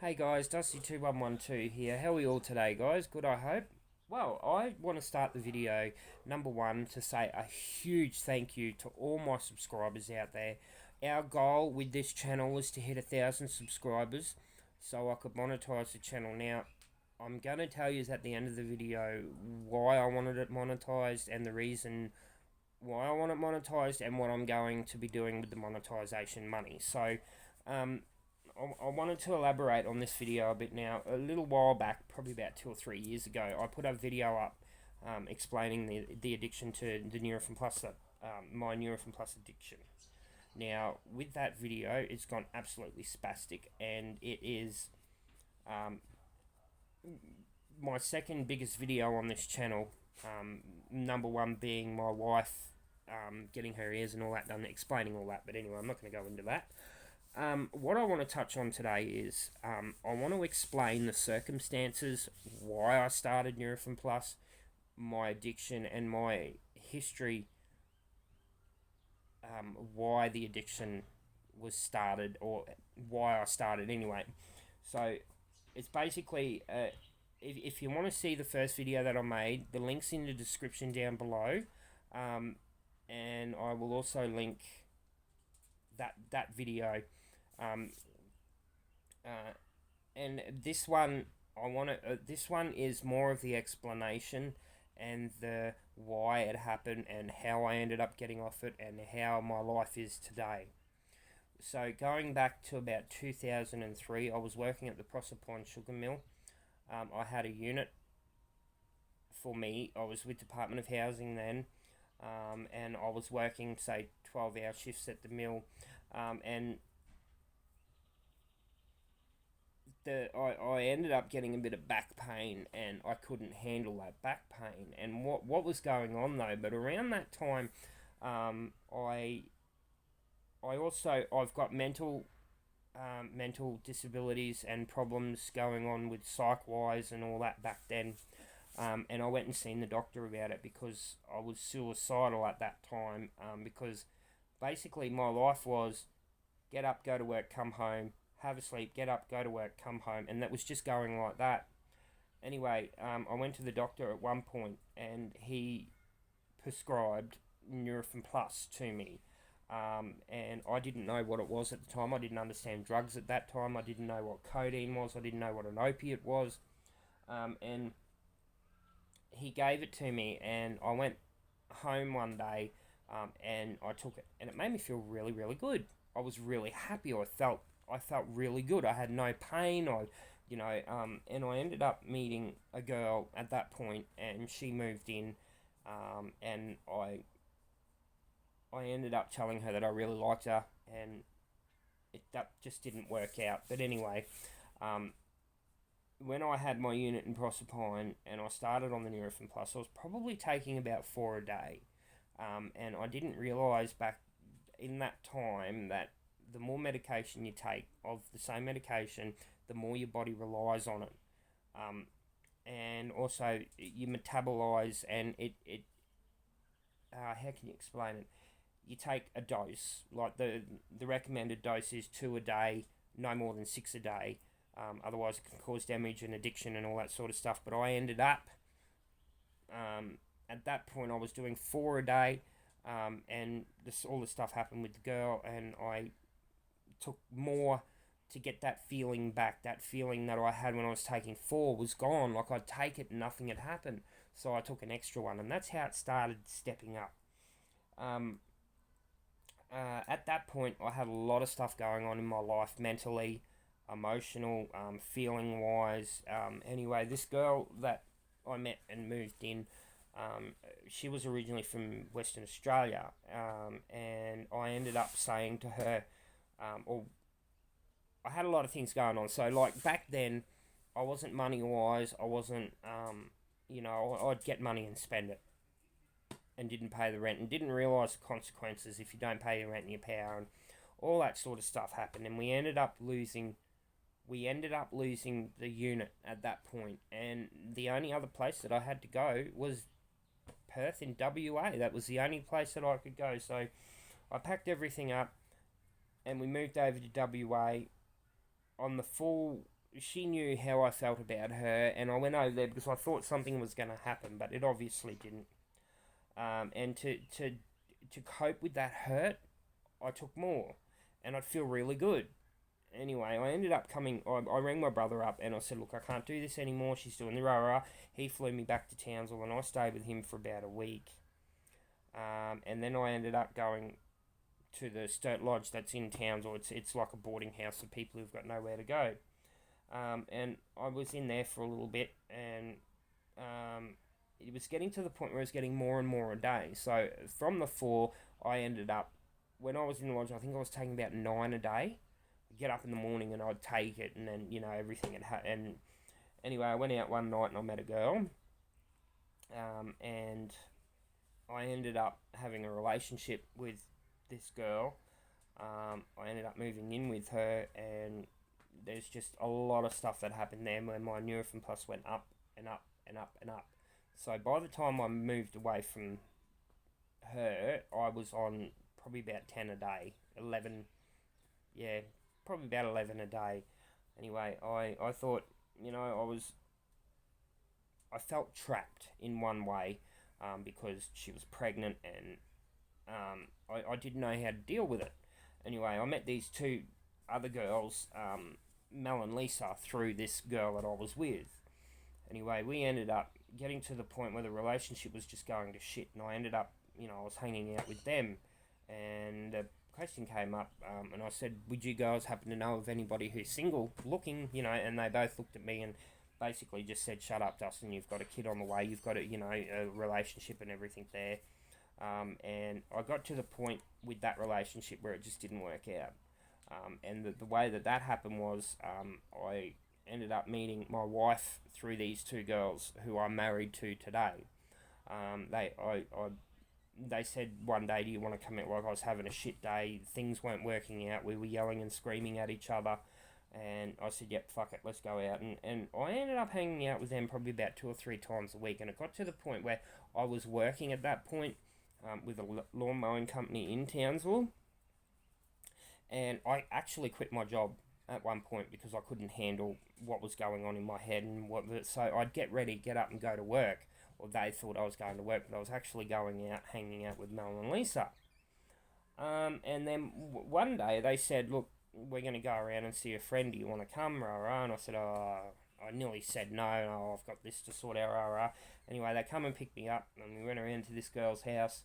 Hey guys, Dusty2112 here. How are we all today, guys? Good, I hope. Well, I want to start the video, number one, to say a huge thank you to all my subscribers out there. Our goal with this channel is to hit 1,000 subscribers so I could monetize the channel. Now, I'm going to tell you at the end of the video why I wanted it monetized and the reason why I want it monetized and what I'm going to be doing with the monetization money. So, I wanted to elaborate on this video a bit now. A little while back, probably about 2 or 3 years ago, I put a video up explaining the addiction to the Nurofen Plus, my Nurofen Plus addiction. Now, with that video, it's gone absolutely spastic, and it is my second biggest video on this channel. Number one being my wife getting her ears and all that done, explaining all that. But anyway, I'm not going to go into that. What I want to touch on today is I want to explain the circumstances why I started Nurofen Plus, my addiction, and my history, why the addiction was started, or why I started anyway. So it's basically, if you want to see the first video that I made, the link's in the description down below, and I will also link that video. And this one, this one is more of the explanation and the why it happened and how I ended up getting off it and how my life is today. So going back to about 2003, I was working at the Proserpine Sugar Mill. I had a unit for me. I was with Department of Housing then, and I was working, say, 12-hour shifts at the mill, and I ended up getting a bit of back pain, and I couldn't handle that back pain. And what was going on though? But around that time, I've got mental disabilities and problems going on with psych-wise and all that back then. And I went and seen the doctor about it because I was suicidal at that time. Because basically my life was get up, go to work, come home, have a sleep, get up, go to work, come home, and that was just going like that. Anyway, I went to the doctor at one point, and he prescribed Nurofen Plus to me, and I didn't know what it was at the time. I didn't understand drugs at that time. I didn't know what codeine was. I didn't know what an opiate was, and he gave it to me, and I went home one day, and I took it, and it made me feel really, really good. I was really happy. I felt really good. I had no pain. And I ended up meeting a girl at that point, and she moved in, and I ended up telling her that I really liked her, and that just didn't work out. But anyway, when I had my unit in Proserpine and I started on the Nurofen Plus, I was probably taking about 4 a day, and I didn't realise back in that time that the more medication you take of the same medication, the more your body relies on it. And also you metabolize, and how can you explain it? You take a dose, like the recommended dose is 2 a day, no more than 6 a day. Otherwise it can cause damage and addiction and all that sort of stuff. But I ended up, at that point I was doing 4 a day, and all this stuff happened with the girl, and I took more to get that feeling back. That feeling that I had when I was taking 4 was gone. Like I'd take it and nothing had happened. So I took an extra one, and that's how it started stepping up. At that point, I had a lot of stuff going on in my life, mentally, emotional, feeling-wise. Anyway, this girl that I met and moved in, she was originally from Western Australia, and I ended up saying to her, or I had a lot of things going on. So like back then, I wasn't money wise. I wasn't, I'd get money and spend it, and didn't pay the rent, and didn't realise the consequences if you don't pay your rent and your power, and all that sort of stuff happened. And we ended up losing the unit at that point, and the only other place that I had to go was Perth in WA. That was the only place that I could go. So I packed everything up, and we moved over to WA on the full she knew how I felt about her, and I went over there because I thought something was going to happen, but it obviously didn't. And to cope with that hurt, I took more, and I'd feel really good. Anyway, I ended up coming. I rang my brother up and I said, "Look, I can't do this anymore." She's doing the rah rah. He flew me back to Townsville, and I stayed with him for about a week. And then I ended up going to the Sturt Lodge that's in Townsville. It's like a boarding house for people who've got nowhere to go. And I was in there for a little bit, and it was getting to the point where it was getting more and more a day. So from the 4, I ended up, when I was in the lodge, I think I was taking about 9 a day. I'd get up in the morning and I'd take it, and then, everything and anyway, I went out one night and I met a girl, and I ended up having a relationship with this girl. I ended up moving in with her, and there's just a lot of stuff that happened there when my nurofen plus went up and up and up and up. So by the time I moved away from her, I was on probably about 10 a day, 11, yeah, probably about 11 a day. Anyway, I thought, I felt trapped in one way, because she was pregnant, and I didn't know how to deal with it. Anyway, I met these two other girls, Mel and Lisa, through this girl that I was with. Anyway, we ended up getting to the point where the relationship was just going to shit, and I ended up, I was hanging out with them, and the question came up, and I said, "Would you guys happen to know of anybody who's single, looking?" And they both looked at me and basically just said, "Shut up, Dustin, you've got a kid on the way, you've got a relationship and everything there." And I got to the point with that relationship where it just didn't work out. And the way that happened was, I ended up meeting my wife through these two girls who I'm married to today. They said one day, "Do you want to come out?" Like, I was having a shit day, things weren't working out, we were yelling and screaming at each other, and I said, "Yep, fuck it, let's go out." And I ended up hanging out with them probably about 2 or 3 times a week, and it got to the point where I was working at that point, with a lawn mowing company in Townsville, and I actually quit my job at one point because I couldn't handle what was going on in my head, and so I'd get ready, get up and go to work, or they thought I was going to work, but I was actually going out, hanging out with Mel and Lisa. And then one day they said, "Look, we're going to go around and see a friend, do you want to come?" Rah, rah. And I said, I nearly said no, I've got this to sort out, rah, rah. Anyway, they come and picked me up, and we went around to this girl's house,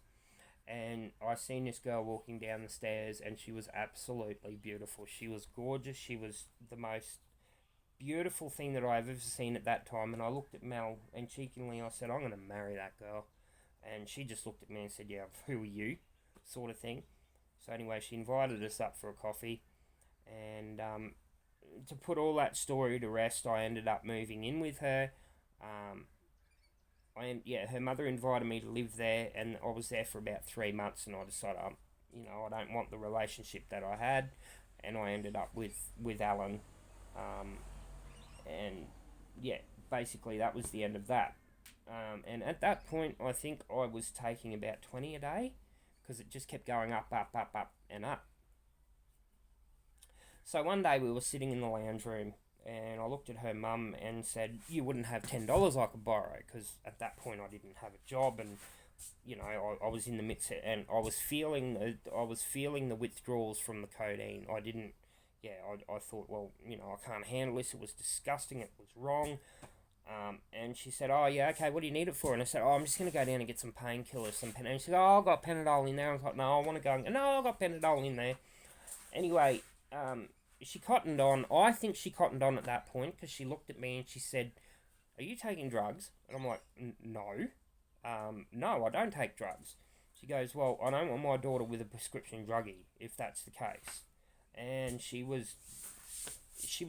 and I seen this girl walking down the stairs, and she was absolutely beautiful. She was gorgeous. She was the most beautiful thing that I've ever seen at that time. And I looked at Mel, and cheekily I said, "I'm going to marry that girl." And she just looked at me and said, "Yeah, who are you?" sort of thing. So anyway, she invited us up for a coffee, and to put all that story to rest, I ended up moving in with her. Her mother invited me to live there, and I was there for about 3 months, and I decided, I don't want the relationship that I had, and I ended up with Alan, and yeah, basically that was the end of that. And at that point, I think I was taking about 20 a day, because it just kept going up, up, up, up, and up. So one day we were sitting in the lounge room, and I looked at her mum and said, "You wouldn't have $10 I could borrow?" Because at that point I didn't have a job, and I was in the midst of, and I was feeling the withdrawals from the codeine. I thought, well, I can't handle this. It was disgusting. It was wrong. And she said, "Oh yeah, okay. What do you need it for?" And I said, "Oh, I'm just gonna go down and get some painkillers, And she said, "Oh, I've got Panadol in there." I was like, "No, I want to go." No, I've got Panadol in there. Anyway, she cottoned on. I think she cottoned on at that point, because she looked at me and she said, "Are you taking drugs?" And I'm like, "No. No, I don't take drugs." She goes, "Well, I don't want my daughter with a prescription druggie, if that's the case." And she was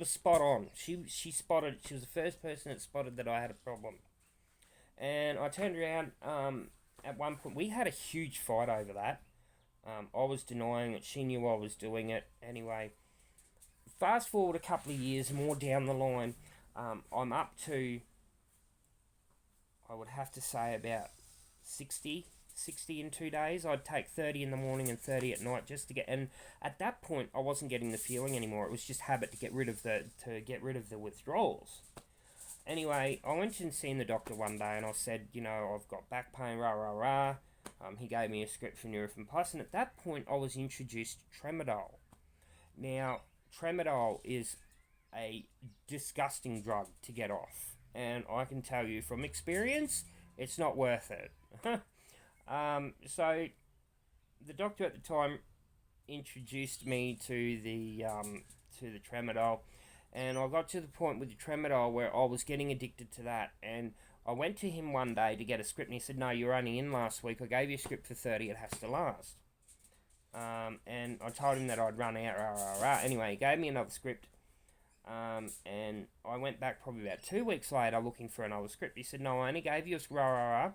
spot on. She spotted. She was the first person that spotted that I had a problem. And I turned around. At one point, we had a huge fight over that. I was denying it. She knew I was doing it. Anyway, fast forward a couple of years more down the line, I'm up to, I would have to say, about 60 60 in 2 days. I'd take 30 in the morning and 30 at night just to get. And at that point, I wasn't getting the feeling anymore. It was just habit to get rid of the withdrawals. Anyway, I went and seen the doctor one day, and I said, I've got back pain, rah rah rah. He gave me a script for Nurofen Plus, and at that point, I was introduced to Tramadol. Now, Tramadol is a disgusting drug to get off, and I can tell you from experience, it's not worth it. So the doctor at the time introduced me to the Tramadol, and I got to the point with the Tramadol where I was getting addicted to that, and I went to him one day to get a script, and he said, "No, you're only in last week. I gave you a script for 30. It has to last." And I told him that I'd run out. Rah, rah, rah. Anyway, he gave me another script. And I went back probably about 2 weeks later looking for another script. He said, "No, I only gave you a rah, rah, rah."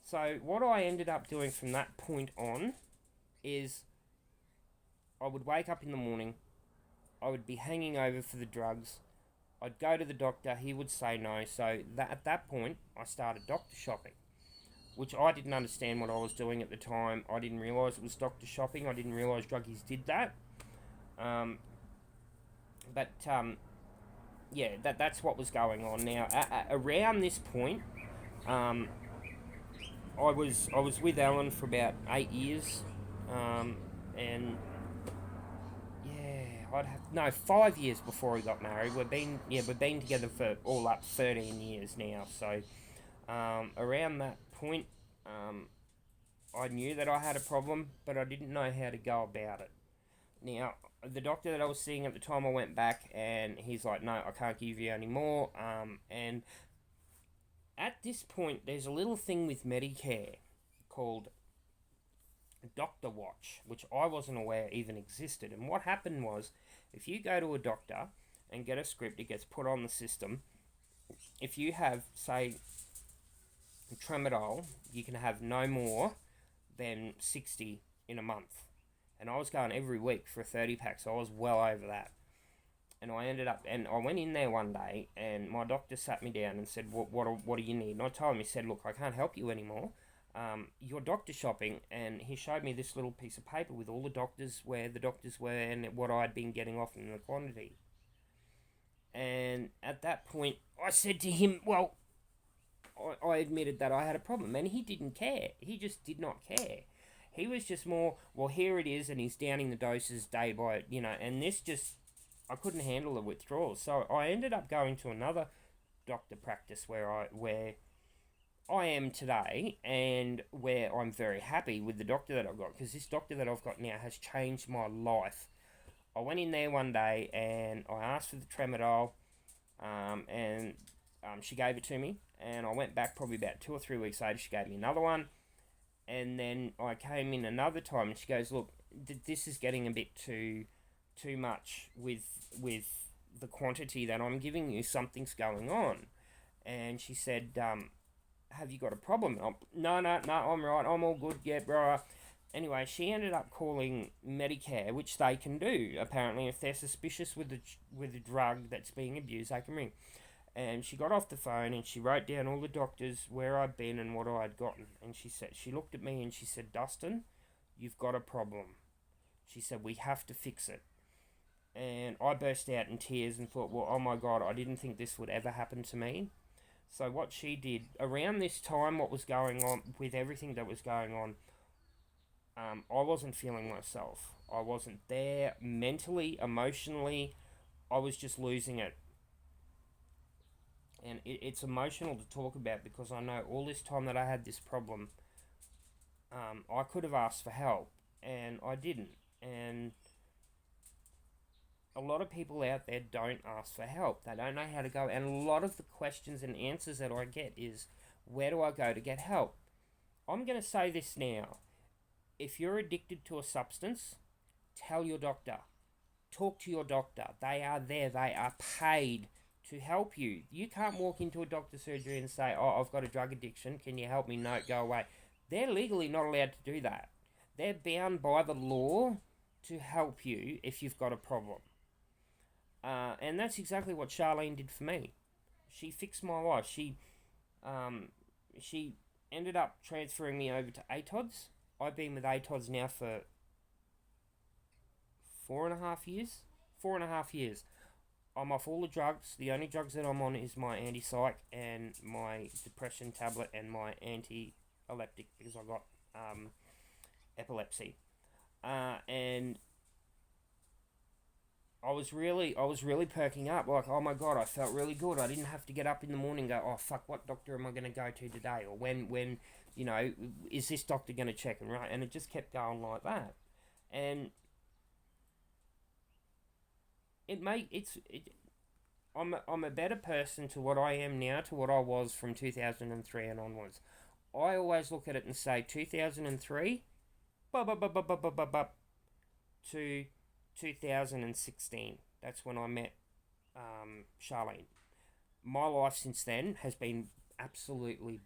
So what I ended up doing from that point on is I would wake up in the morning, I would be hanging over for the drugs, I'd go to the doctor, he would say no. So at that point, I started doctor shopping, which I didn't understand what I was doing at the time. I didn't realise it was doctor shopping. I didn't realise druggies did that. That's what was going on. Now, around this point, I was with Ellen for about 8 years, and 5 years before we got married. We've been together for all up 13 years now. So around that point, I knew that I had a problem, but I didn't know how to go about it. Now, the doctor that I was seeing at the time, I went back and he's like, "No, I can't give you any more." And at this point, there's a little thing with Medicare called Doctor Watch, which I wasn't aware even existed. And what happened was, if you go to a doctor and get a script, it gets put on the system. If you have, say, Tramadol, you can have no more than 60 in a month. And I was going every week for a 30-pack, so I was well over that. And I went in there one day, and my doctor sat me down and said, what do you need? And I told him, he said, "Look, I can't help you anymore. You're doctor shopping." And he showed me this little piece of paper with all the doctors, where the doctors were, and what I'd been getting off in the quantity. And at that point, I said to him, well, I admitted that I had a problem, and he didn't care. He just did not care. He was just more, well, here it is, and he's downing the doses day by, and this just, I couldn't handle the withdrawals. So I ended up going to another doctor practice where I am today, and where I'm very happy with the doctor that I've got, because this doctor that I've got now has changed my life. I went in there one day, and I asked for the Tramadol, and she gave it to me, and I went back probably about 2 or 3 weeks later, she gave me another one, and then I came in another time, and she goes, "Look, this is getting a bit too much with the quantity that I'm giving you. Something's going on." And she said, "Have you got a problem?" No, I'm right, I'm all good, yeah, bro. Anyway, she ended up calling Medicare, which they can do, apparently. If they're suspicious with the drug that's being abused, they can ring. And she got off the phone, and she wrote down all the doctors, where I'd been and what I'd gotten. And she looked at me and she said, "Dustin, you've got a problem." She said, "We have to fix it." And I burst out in tears and thought, well, oh my God, I didn't think this would ever happen to me. So what she did, around this time, what was going on, with everything that was going on, I wasn't feeling myself. I wasn't there mentally, emotionally. I was just losing it. And it's emotional to talk about, because I know all this time that I had this problem, I could have asked for help, and I didn't. And a lot of people out there don't ask for help. They don't know how to go. And a lot of the questions and answers that I get is, where do I go to get help? I'm going to say this now. If you're addicted to a substance, tell your doctor. Talk to your doctor. They are there. They are paid to help you. You can't walk into a doctor's surgery and say, "Oh, I've got a drug addiction. Can you help me?" No, go away. They're legally not allowed to do that. They're bound by the law to help you if you've got a problem. And that's exactly what Charlene did for me. She fixed my life. She ended up transferring me over to ATODs. I've been with ATODs now for 4.5 years. 4.5 years. I'm off all the drugs. The only drugs that I'm on is my anti-psych and my depression tablet and my anti-epileptic because I got epilepsy. And I was really perking up. Like, oh my god, I felt really good. I didn't have to get up in the morning and go, oh fuck, what doctor am I going to go to today? Or when is this doctor going to check? And right, and it just kept going like that. And it made it. I'm a better person to what I am now to what I was from 2003 and onwards. I always look at it and say 2003, to 2016. That's when I met Charlene. My life since then has been absolutely.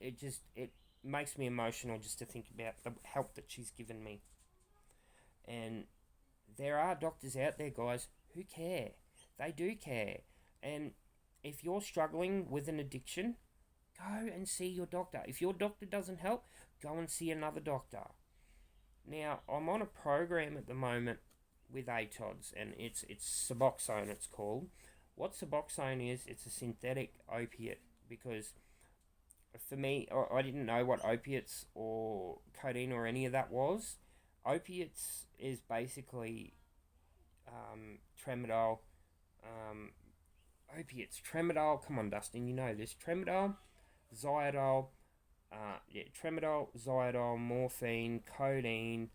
It makes me emotional just to think about the help that she's given me. And there are doctors out there, guys, who care. They do care. And if you're struggling with an addiction, go and see your doctor. If your doctor doesn't help, go and see another doctor. Now, I'm on a program at the moment with ATODs, and it's Suboxone, it's called. What Suboxone is, it's a synthetic opiate, because for me, I didn't know what opiates or codeine or any of that was. Opiates is basically tramadol. Um, tramadol, come on, Dustin, you know this. Tramadol, Zyodol, tramadol, Zyodol, morphine, codeine,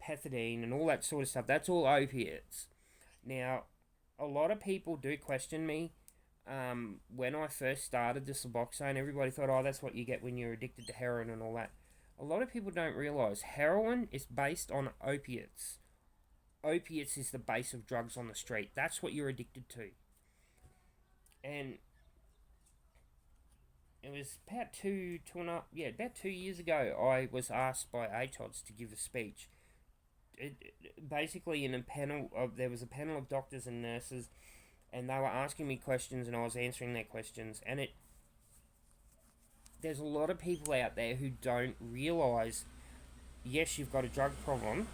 pethidine, and all that sort of stuff. That's all opiates. Now, a lot of people do question me. When I first started the Suboxone, everybody thought, oh, that's what you get when you're addicted to heroin and all that. A lot of people don't realise heroin is based on opiates. Opiates is the base of drugs on the street. That's what you're addicted to. And it was about about 2 years ago, I was asked by ATODs to give a speech. Basically, there was a panel of doctors and nurses, and they were asking me questions, and I was answering their questions. And there's a lot of people out there who don't realise, yes, you've got a drug problem,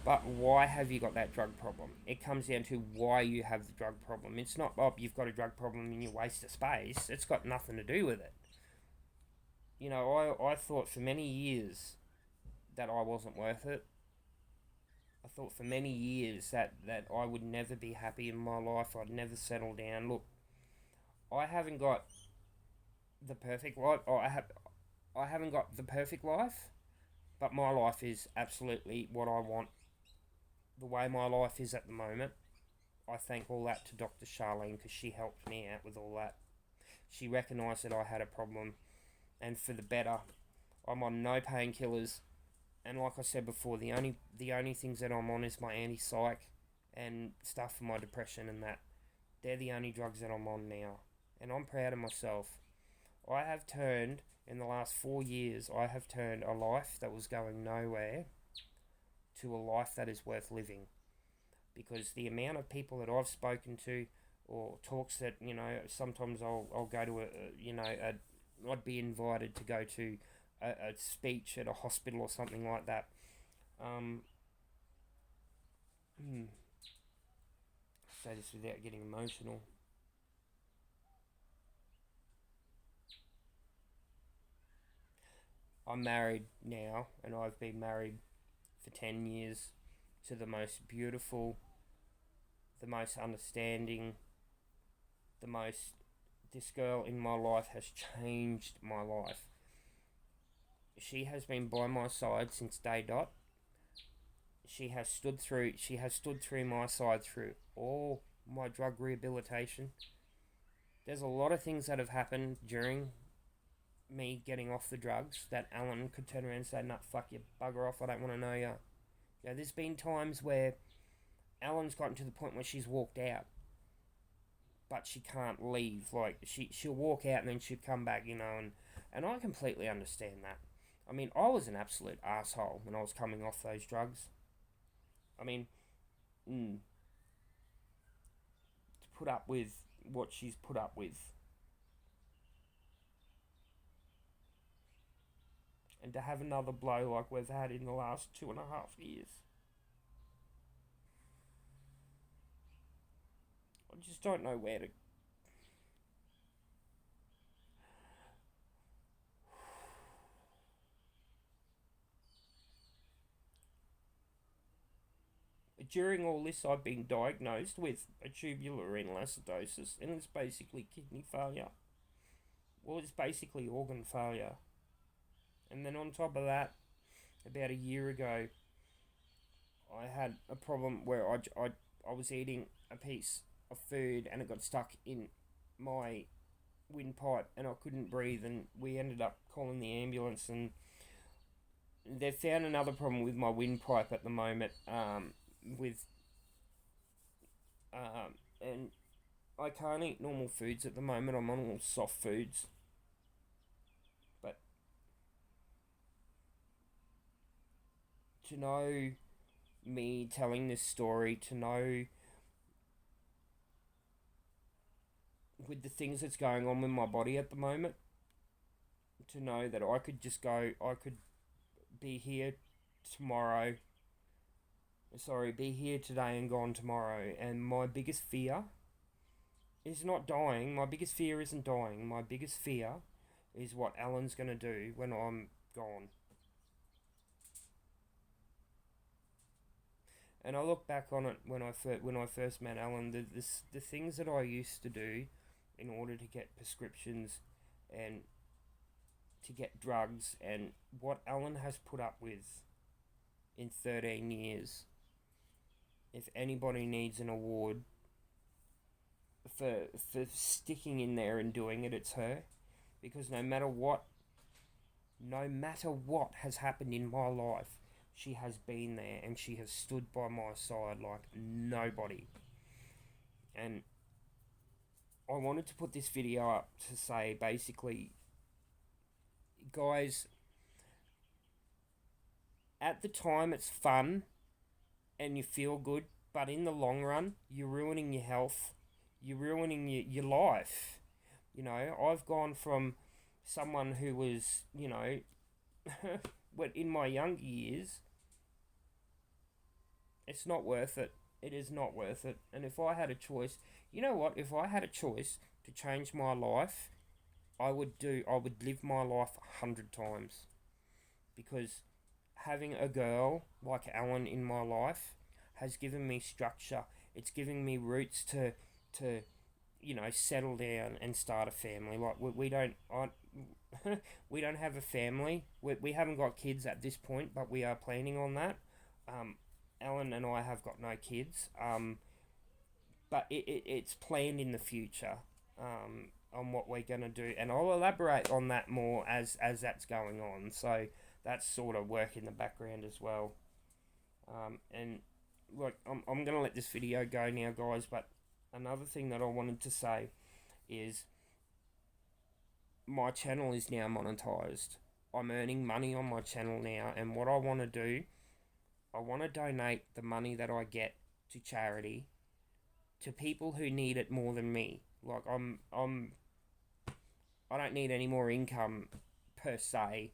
but why have you got that drug problem? It comes down to why you have the drug problem. It's not, oh, you've got a drug problem and you waste of space. It's got nothing to do with it. I thought for many years that I wasn't worth it. I thought for many years that I would never be happy in my life. I'd never settle down. Look, I haven't got the perfect life. I haven't got the perfect life, but my life is absolutely what I want. The way my life is at the moment, I thank all that to Dr. Charlene, because she helped me out with all that. She recognised that I had a problem, and for the better. I'm on no painkillers, and like I said before, the only things that I'm on is my anti-psych and stuff for my depression, and that. They're the only drugs that I'm on now, and I'm proud of myself. I have turned, in the last 4 years, I have turned a life that was going nowhere to a life that is worth living. Because the amount of people that I've spoken to, or talks that, sometimes I'll go to I'd be invited to go to a speech at a hospital or something like that. Say this without getting emotional. I'm married now, and I've been married for 10 years to the most beautiful, the most understanding, this girl in my life has changed my life. She has been by my side since day dot. She has stood through my side through all my drug rehabilitation. There's a lot of things that have happened during me getting off the drugs that Alan could turn around and say, nah, fuck you, bugger off, I don't want to know you. There's been times where Alan's gotten to the point where she's walked out, but she can't leave. Like, she'll walk out and then she'll come back, and I completely understand that. I mean, I was an absolute asshole when I was coming off those drugs. I mean, to put up with what she's put up with. and to have another blow like we've had in the last 2.5 years. I just don't know where to. During all this, I've been diagnosed with a tubular renal acidosis, and it's basically kidney failure. Well, it's basically organ failure. And then on top of that, about a year ago, I had a problem where I was eating a piece of food and it got stuck in my windpipe and I couldn't breathe, and we ended up calling the ambulance, and they found another problem with my windpipe at the moment, with and I can't eat normal foods at the moment. I'm on all soft foods. But to know me telling this story, to know with the things that's going on with my body at the moment, to know that I could be here tomorrow. Sorry, be here today and gone tomorrow. And my biggest fear is not dying. My biggest fear isn't dying. My biggest fear is what Alan's going to do when I'm gone. And I look back on it when I first met Alan, the things that I used to do in order to get prescriptions and to get drugs, and what Alan has put up with in 13 years. If anybody needs an award for sticking in there and doing it, it's her. Because no matter what has happened in my life, she has been there and she has stood by my side like nobody. And I wanted to put this video up to say, basically, guys, at the time it's fun and you feel good, but in the long run, you're ruining your health, you're ruining your life. You know, I've gone from someone who was, in my younger years, it's not worth it. It is not worth it. And if I had a choice, you know what? If I had a choice to change my life, I would live my life 100 times. Because having a girl like Ellen in my life has given me structure. It's giving me roots to settle down and start a family. Like we don't have a family. We haven't got kids at this point, but we are planning on that. Ellen and I have got no kids. But it's planned in the future. On what we're gonna do, and I'll elaborate on that more as that's going on. So that's sort of work in the background as well. And look, I'm gonna let this video go now, guys. But another thing that I wanted to say is my channel is now monetized. I'm earning money on my channel now, and what I want to do, I want to donate the money that I get to charity to people who need it more than me. Like I don't need any more income per se.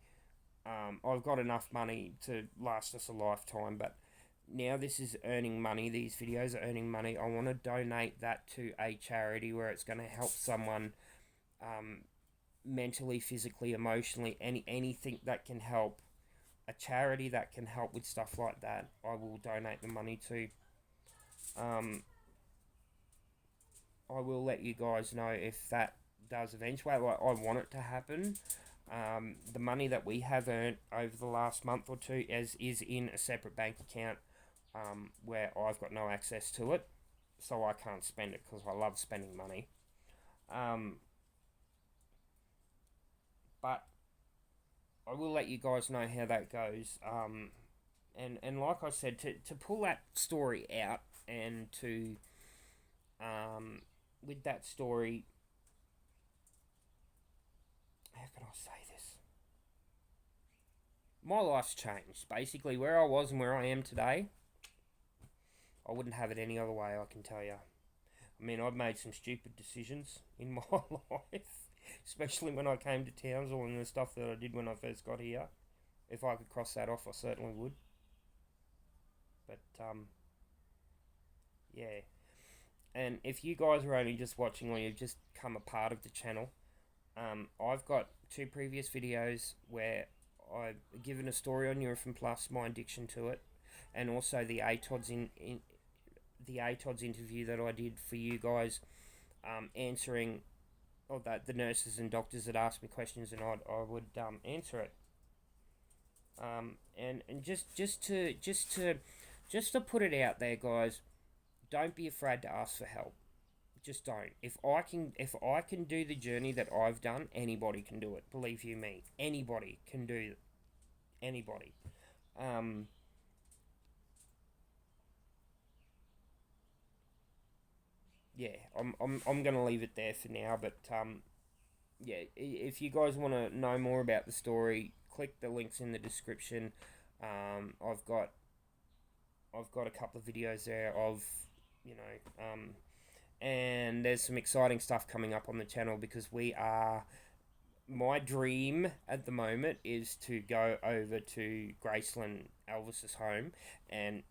I've got enough money to last us a lifetime, but now this is earning money. These videos are earning money. I want to donate that to a charity where it's going to help someone mentally, physically, emotionally, anything that can help. A charity that can help with stuff like that, I will donate the money to. I will let you guys know if that does eventuate. Like, I want it to happen. The money that we have earned over the last month or two is in a separate bank account where I've got no access to it, so I can't spend it because I love spending money. But I will let you guys know how that goes. And like I said, to pull that story out and to with that story, how can I say this? My life's changed. Basically, where I was and where I am today, I wouldn't have it any other way, I can tell you. I mean, I've made some stupid decisions in my life, especially when I came to Townsville and the stuff that I did when I first got here. If I could cross that off, I certainly would. But yeah. And if you guys are only just watching or you've just come a part of the channel, I've got 2 previous videos where I've given a story on Nurofen Plus, my addiction to it, and also the ATODS in the ATODS interview that I did for you guys, answering, or that the nurses and doctors that asked me questions, and I would answer it. And just to put it out there, guys, don't be afraid to ask for help. Just don't. If I can do the journey that I've done, anybody can do it. Believe you me, anybody can do it. Anybody. Um, yeah, I'm gonna leave it there for now. But yeah, if you guys want to know more about the story, click the links in the description. I've got a couple of videos there of, you know, and there's some exciting stuff coming up on the channel because my dream at the moment is to go over to Graceland, Elvis's home, and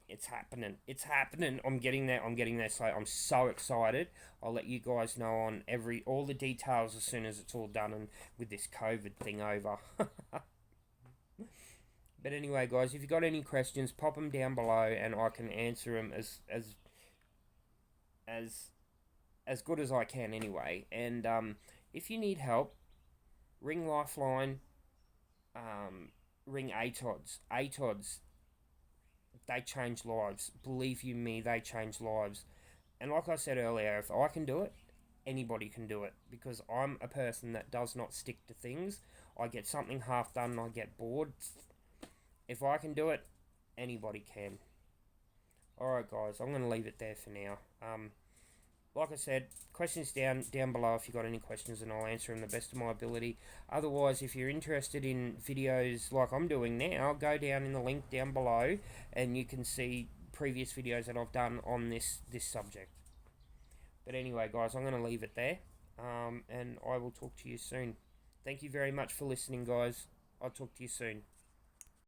it's happening. It's happening. I'm getting there. I'm getting there. So I'm so excited. I'll let you guys know on all the details as soon as it's all done and with this COVID thing over. But anyway, guys, if you got any questions, pop them down below, and I can answer them as as good as I can anyway. And if you need help, ring Lifeline, ring ATODS. ATODS, they change lives. Believe you me, they change lives. And like I said earlier, if I can do it, anybody can do it, because I'm a person that does not stick to things. I get something half done and I get bored. If I can do it, anybody can. Alright guys, I'm going to leave it there for now. Like I said, questions down below if you got any questions, and I'll answer them the best of my ability. Otherwise, if you're interested in videos like I'm doing now, go down in the link down below and you can see previous videos that I've done on this subject. But anyway guys, I'm going to leave it there, and I will talk to you soon. Thank you very much for listening, guys. I'll talk to you soon.